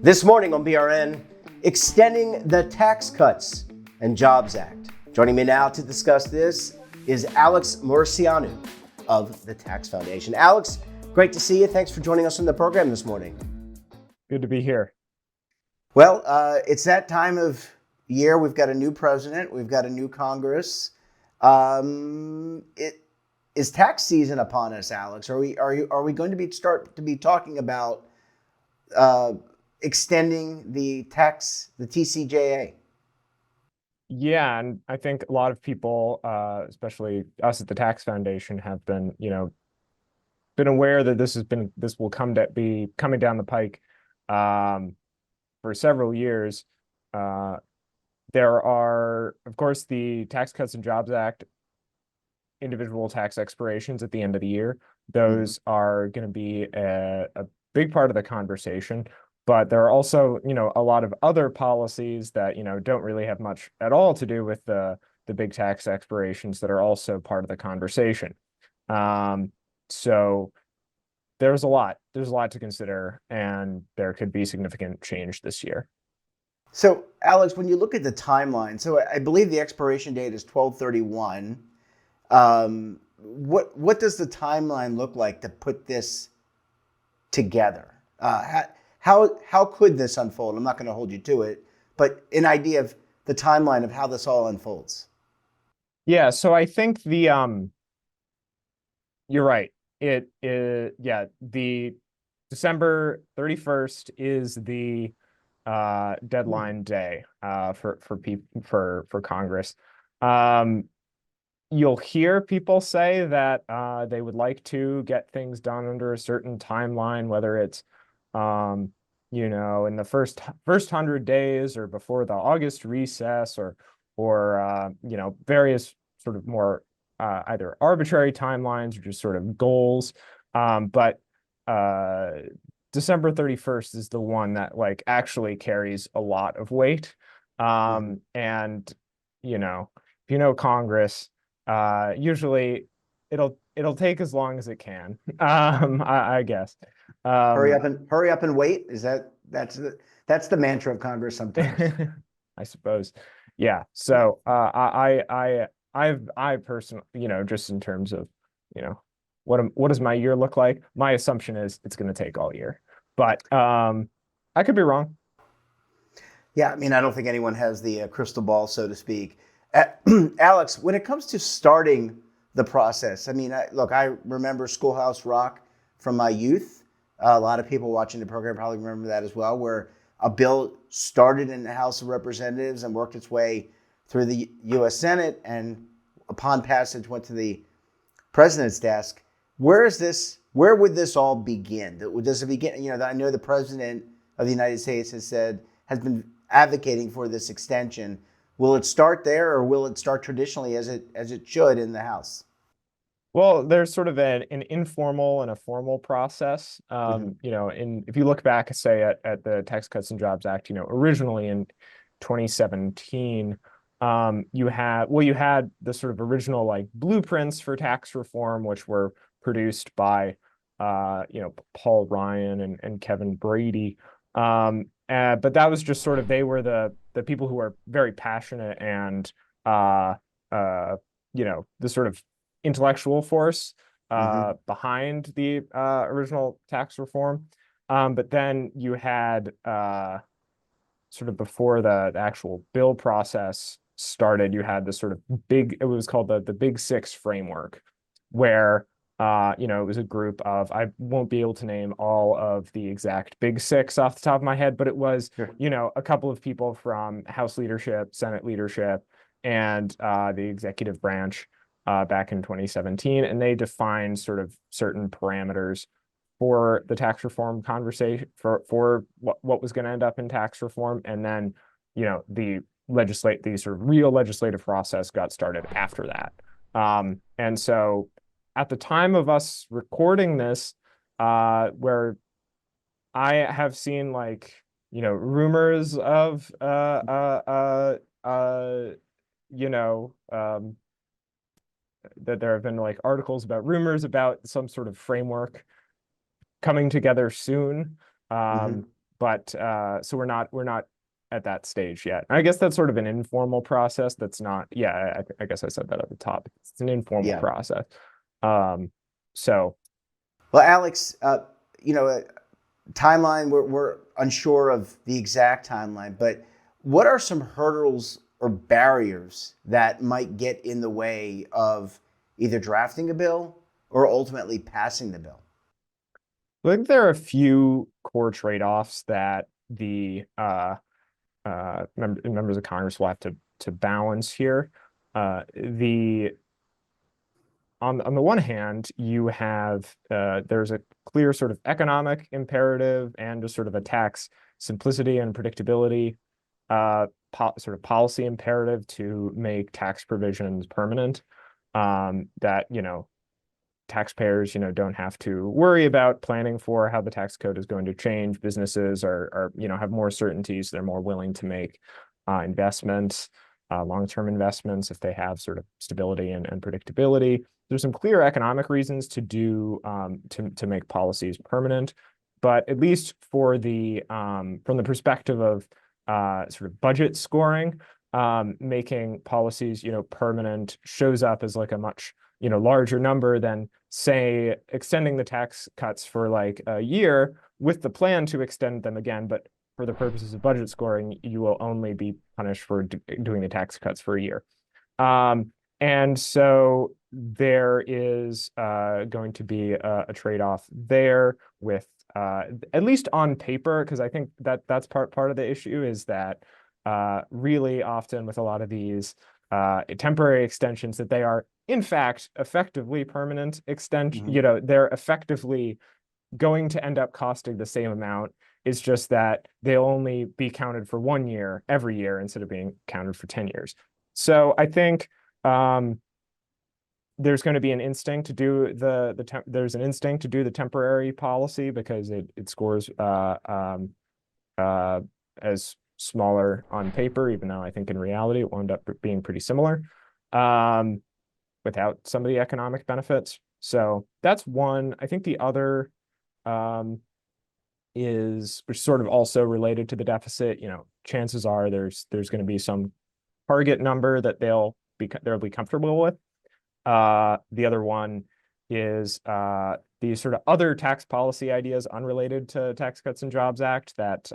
This morning on BRN, extending the Tax Cuts and Jobs Act. Joining me now to discuss this is Alex Muresianu of the Tax Foundation. Alex, great to see you. Thanks for joining us on the program this morning. Good to be here. Well, it's that time of year. We've got a new president. We've got a new Congress. It is tax season upon us, Alex. Are we going to start to be talking about extending the TCJA? Yeah, and I think a lot of people, especially us at the Tax Foundation, have been been aware that this will be coming down the pike for several years. There are, of course, the Tax Cuts and Jobs Act individual tax expirations at the end of the year. Those are going to be a big part of the conversation. But there are also, a lot of other policies that, don't really have much at all to do with the big tax expirations that are also part of the conversation. So there's a lot to consider, and there could be significant change this year. So, Alex, when you look at the timeline, so I believe the expiration date is 12/31. What does the timeline look like to put this together? How could this unfold? I'm not going to hold you to it, but an idea of the timeline of how this all unfolds. Yeah, so I think you're right. The December 31st is the deadline day for Congress. You'll hear people say that they would like to get things done under a certain timeline, whether it's in the first 100 days or before the August recess, or various sort of more either arbitrary timelines or just sort of goals. But December 31st is the one that actually carries a lot of weight. And if Congress, usually it'll take as long as it can. I guess. Hurry up and wait. That's the mantra of Congress sometimes. I suppose. Yeah. So I personally, just in terms of, what does my year look like? My assumption is it's going to take all year, but I could be wrong. Yeah, I mean, I don't think anyone has the crystal ball, so to speak. Alex, when it comes to starting the process, I mean, I remember Schoolhouse Rock from my youth. A lot of people watching the program probably remember that as well, where a bill started in the House of Representatives and worked its way through the U.S. Senate, and upon passage went to the president's desk. Where would this all begin? Does it begin? I know the president of the United States has been advocating for this extension. Will it start there, or will it start traditionally as it should in the House? Well, there's sort of an informal and a formal process. If you look back, say at the Tax Cuts and Jobs Act, originally in 2017, you had the sort of original blueprints for tax reform, which were produced by Paul Ryan and Kevin Brady. But that was just sort of, they were the people who are very passionate and the sort of intellectual force behind the original tax reform. But then you had sort of before the actual bill process started, you had this sort of it was called the Big Six framework, where it was a group of, I won't be able to name all of the exact Big Six off the top of my head, but it was, Sure. A couple of people from House leadership, Senate leadership, and the executive branch back in 2017. And they defined sort of certain parameters for the tax reform conversation, for what was going to end up in tax reform. And then, the sort of real legislative process got started after that. And so at the time of us recording this, where I have seen rumors of that there have been articles about rumors about some sort of framework coming together soon. but so we're not at that stage yet. I guess that's sort of an informal process. That's not. Yeah, I guess I said that at the top. It's an informal Yeah. process. So Well, Alex, timeline, we're unsure of the exact timeline, but what are some hurdles or barriers that might get in the way of either drafting a bill or ultimately passing the bill? I think there are a few core trade-offs that the members of Congress will have to balance here. The on the one hand, you have there's a clear sort of economic imperative and just sort of a tax simplicity and predictability sort of policy imperative to make tax provisions permanent. That taxpayers don't have to worry about planning for how the tax code is going to change. Businesses are have more certainties. They're more willing to make investments, long-term investments, if they have sort of stability and predictability. There's some clear economic reasons to do to make policies permanent, but at least for the from the perspective of sort of budget scoring, making policies permanent shows up as like a much larger number than, say, extending the tax cuts for like a year with the plan to extend them again, but for the purposes of budget scoring, you will only be punished for doing the tax cuts for a year. And so there is going to be a trade-off there with at least on paper, because I think that's part of the issue is that really often with a lot of these temporary extensions that they are in fact effectively permanent extension. They're effectively going to end up costing the same amount. It's just that they'll only be counted for 1 year every year instead of being counted for 10 years. So I think there's going to be an instinct to do there's an instinct to do the temporary policy because it scores as smaller on paper, even though I think in reality it will end up being pretty similar without some of the economic benefits. So that's one. I think the other is, which is sort of also related to the deficit, chances are there's going to be some target number that they'll be comfortable with. The other one is the sort of other tax policy ideas unrelated to Tax Cuts and Jobs Act that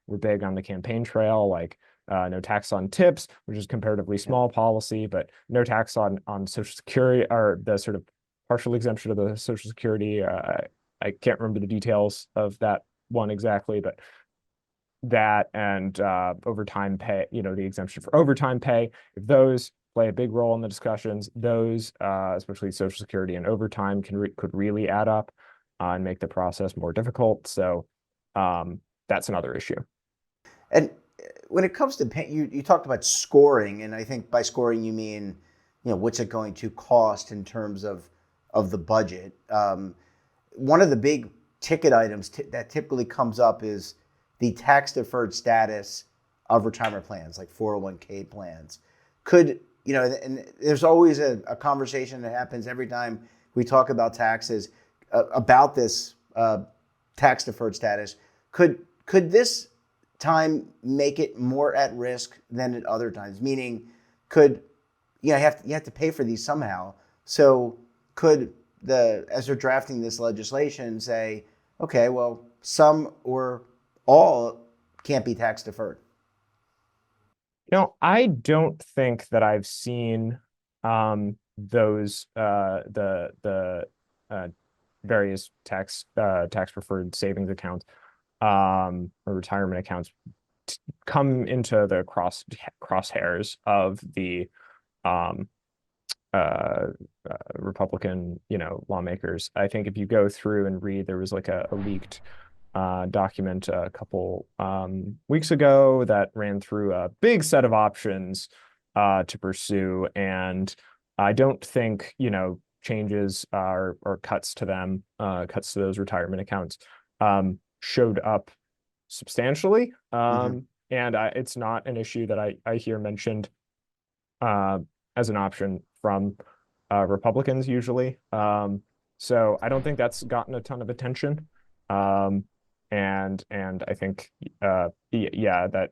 were big on the campaign trail, like no tax on tips, which is comparatively small policy, but no tax on Social Security, or the sort of partial exemption of the Social Security. I can't remember the details of that one exactly, but that and overtime pay, the exemption for overtime pay, if those play a big role in the discussions, those, especially Social Security and overtime, could really add up and make the process more difficult. So that's another issue. And when it comes to pay, you talked about scoring, and I think by scoring you mean, what's it going to cost in terms of the budget. One of the big ticket items that typically comes up is the tax deferred status of retirement plans, like 401k plans. Could, and there's always a conversation that happens every time we talk about taxes about this tax deferred status. Could this time make it more at risk than at other times? Meaning, you have to pay for these somehow. So could as they're drafting this legislation say, okay, well, some or all can't be tax deferred? I don't think that I've seen those the various tax preferred savings accounts or retirement accounts come into the crosshairs of the Republican lawmakers. I think if you go through and read, there was like a leaked document a couple weeks ago that ran through a big set of options to pursue, and I don't think changes or cuts to them, cuts to those retirement accounts showed up substantially. And it's not an issue that I hear mentioned as an option from Republicans usually. So I don't think that's gotten a ton of attention. And I think yeah, that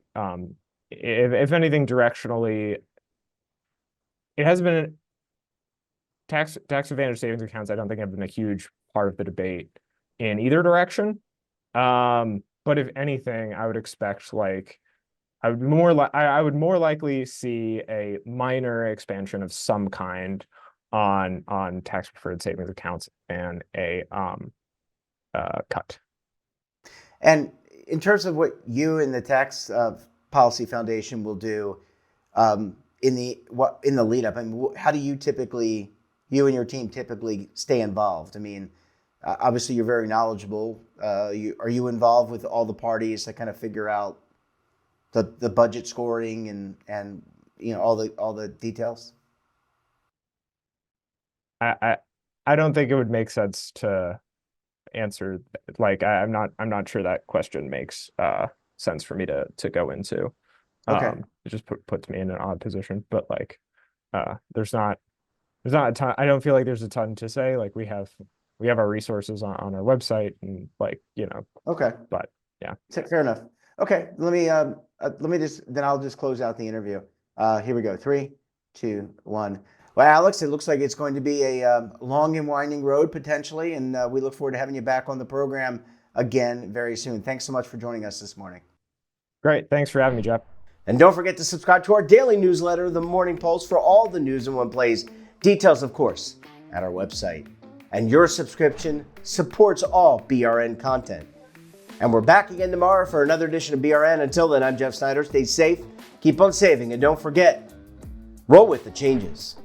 if anything, directionally, it has been tax advantage savings accounts. I don't think have been a huge part of the debate in either direction. But if anything, I would expect like I would more likely see a minor expansion of some kind on tax preferred savings accounts and a cut. And in terms of what you and the Tax Policy Foundation will do in the lead up, I mean, how do you and your team typically stay involved? I mean, obviously you're very knowledgeable. Are you involved with all the parties to kind of figure out the budget scoring and all the details? I don't think it would make sense to answer. Like I'm not sure that question makes sense for me to go into. Okay. It just puts me in an odd position. But like there's not a ton. I don't feel like there's a ton to say. Like we have our resources on our website and like Okay. but yeah. Fair enough. Okay. I'll just close out the interview. Here we go. 3, 2, 1. Well, Alex, it looks like it's going to be a long and winding road potentially, and we look forward to having you back on the program again very soon. Thanks so much for joining us this morning. Great. Thanks for having me, Jeff. And don't forget to subscribe to our daily newsletter, The Morning Pulse, for all the news in one place. Details, of course, at our website. And your subscription supports all BRN content. And we're back again tomorrow for another edition of BRN. Until then, I'm Jeff Snyder. Stay safe, keep on saving, and don't forget, roll with the changes.